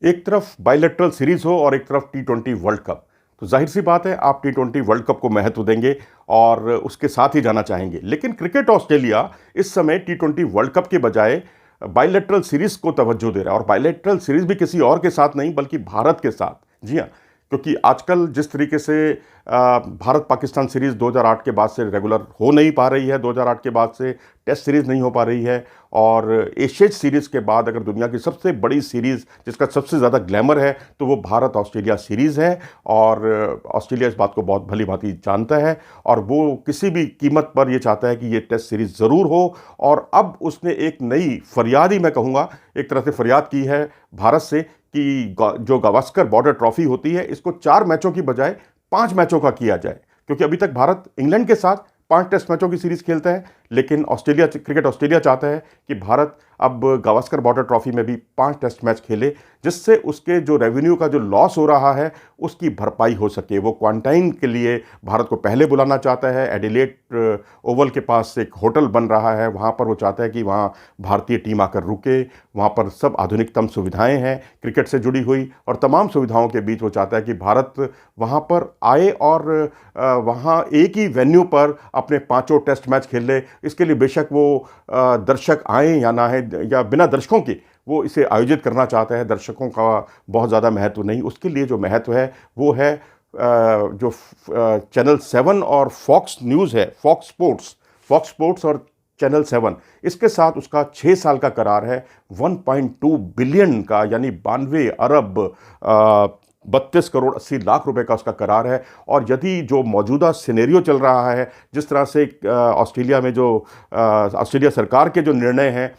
एक तरफ bilateral series हो और एक तरफ T20 वर्ल्ड कप, तो जाहिर सी बात है आप T20 वर्ल्ड कप को महत्व देंगे और उसके साथ ही जाना चाहेंगे। लेकिन क्रिकेट ऑस्ट्रेलिया इस समय T20 वर्ल्ड कप के बजाय बायलैटरल सीरीज को तवज्जो दे रहा है, और बायलैटरल सीरीज भी किसी और के साथ नहीं बल्कि भारत के साथ। जी हाँ, क्योंकि आजकल जिस तरीके से भारत पाकिस्तान सीरीज़ 2008 के बाद से रेगुलर हो नहीं पा रही है, 2008 के बाद से टेस्ट सीरीज़ नहीं हो पा रही है, और एशेज सीरीज़ के बाद अगर दुनिया की सबसे बड़ी सीरीज़ जिसका सबसे ज़्यादा ग्लैमर है तो वो भारत ऑस्ट्रेलिया सीरीज़ है। और ऑस्ट्रेलिया इस बात को बहुत भली भांति जानता है और वो किसी भी कीमत पर ये चाहता है कि ये टेस्ट सीरीज़ ज़रूर हो। और अब उसने एक नई फरियाद ही मैं कहूँगा, एक तरह से फरियाद की है भारत से कि जो गावस्कर बॉर्डर ट्रॉफी होती है इसको 4 मैचों की बजाय 5 मैचों का किया जाए। क्योंकि अभी तक भारत इंग्लैंड के साथ 5 टेस्ट मैचों की सीरीज खेलता है, लेकिन क्रिकेट ऑस्ट्रेलिया चाहता है कि भारत अब गावस्कर बॉर्डर ट्रॉफी में भी 5 टेस्ट मैच खेले, जिससे उसके जो रेवेन्यू का जो लॉस हो रहा है उसकी भरपाई हो सके। वो क्वारंटाइन के लिए भारत को पहले बुलाना चाहता है। एडिलेड ओवल के पास एक होटल बन रहा है, वहाँ पर वो चाहता है कि वहाँ भारतीय टीम आकर रुके। वहाँ पर सब आधुनिकतम सुविधाएं हैं क्रिकेट से जुड़ी हुई, और तमाम सुविधाओं के बीच वो चाहता है कि भारत वहाँ पर आए और वहाँ एक ही वेन्यू पर अपने 5 टेस्ट मैच खेल ले। इसके लिए बेशक वो दर्शक आए या ना है, या बिना दर्शकों के वो इसे आयोजित करना चाहता है। दर्शकों का बहुत ज़्यादा महत्व नहीं, उसके लिए जो महत्व है वो है जो चैनल 7 और फॉक्स न्यूज़ है, फॉक्स स्पोर्ट्स और चैनल 7, इसके साथ उसका 6 साल का करार है। 1.2 बिलियन का, यानी 92 अरब 32 करोड़ 80 लाख रुपए का उसका करार है। और यदि जो मौजूदा सिनेरियो चल रहा है, जिस तरह से ऑस्ट्रेलिया में जो ऑस्ट्रेलिया सरकार के जो निर्णय हैं,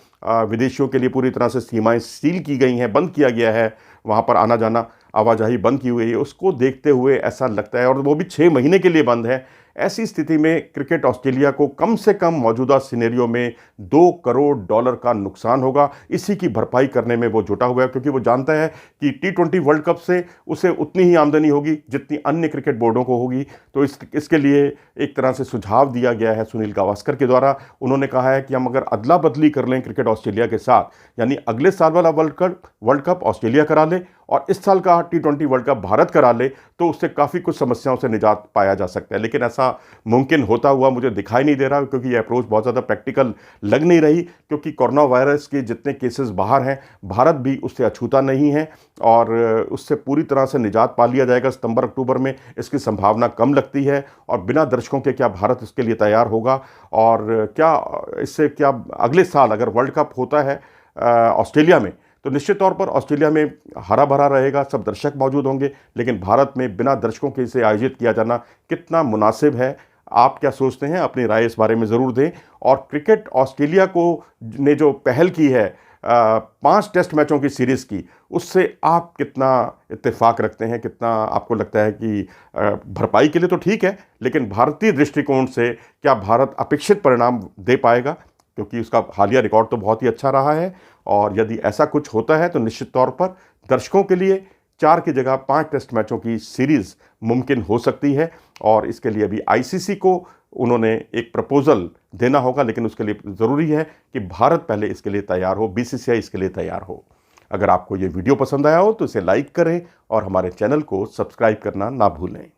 विदेशियों के लिए पूरी तरह से सीमाएं सील की गई हैं, बंद किया गया है, वहाँ पर आना जाना आवाजाही बंद की हुई है, उसको देखते हुए ऐसा लगता है, और वो भी 6 महीने के लिए बंद है। ऐसी स्थिति में क्रिकेट ऑस्ट्रेलिया को कम से कम मौजूदा सिनेरियो में $2 करोड़ का नुकसान होगा। इसी की भरपाई करने में वो जुटा हुआ है, क्योंकि वो जानता है कि T20 वर्ल्ड कप से उसे उतनी ही आमदनी होगी जितनी अन्य क्रिकेट बोर्डों को होगी। तो इसके लिए एक तरह से सुझाव दिया गया है सुनील गावस्कर के द्वारा। उन्होंने कहा है कि हम अगर अदला बदली कर लें क्रिकेट ऑस्ट्रेलिया के साथ, यानी अगले साल वाला वर्ल्ड कप ऑस्ट्रेलिया करा ले और इस साल का T20 वर्ल्ड कप भारत करा ले, तो उससे काफ़ी कुछ समस्याओं से निजात पाया जा सकता है। लेकिन ऐसा मुमकिन होता हुआ मुझे दिखाई नहीं दे रहा, क्योंकि ये अप्रोच बहुत ज़्यादा प्रैक्टिकल लग नहीं रही। क्योंकि कोरोना वायरस के जितने केसेस बाहर हैं, भारत भी उससे अछूता नहीं है, और उससे पूरी तरह से निजात पा लिया जाएगा सितंबर अक्टूबर में, इसकी संभावना कम लगती है। और बिना दर्शकों के क्या भारत इसके लिए तैयार होगा, और क्या इससे क्या अगले साल अगर वर्ल्ड कप होता है ऑस्ट्रेलिया में, तो निश्चित तौर पर ऑस्ट्रेलिया में हरा भरा रहेगा, सब दर्शक मौजूद होंगे। लेकिन भारत में बिना दर्शकों के इसे आयोजित किया जाना कितना मुनासिब है? आप क्या सोचते हैं? अपनी राय इस बारे में ज़रूर दें। और क्रिकेट ऑस्ट्रेलिया को ने जो पहल की है 5 टेस्ट मैचों की सीरीज़ की, उससे आप कितना इत्तेफाक रखते हैं? कितना आपको लगता है कि भरपाई के लिए तो ठीक है, लेकिन भारतीय दृष्टिकोण से क्या भारत अपेक्षित परिणाम दे पाएगा? क्योंकि उसका हालिया रिकॉर्ड तो बहुत ही अच्छा रहा है, और यदि ऐसा कुछ होता है तो निश्चित तौर पर दर्शकों के लिए 4 की जगह 5 टेस्ट मैचों की सीरीज़ मुमकिन हो सकती है। और इसके लिए अभी ICC को उन्होंने एक प्रपोज़ल देना होगा, लेकिन उसके लिए ज़रूरी है कि भारत पहले इसके लिए तैयार हो, BCCI इसके लिए तैयार हो। अगर आपको ये वीडियो पसंद आया हो तो इसे लाइक करें और हमारे चैनल को सब्सक्राइब करना ना भूलें।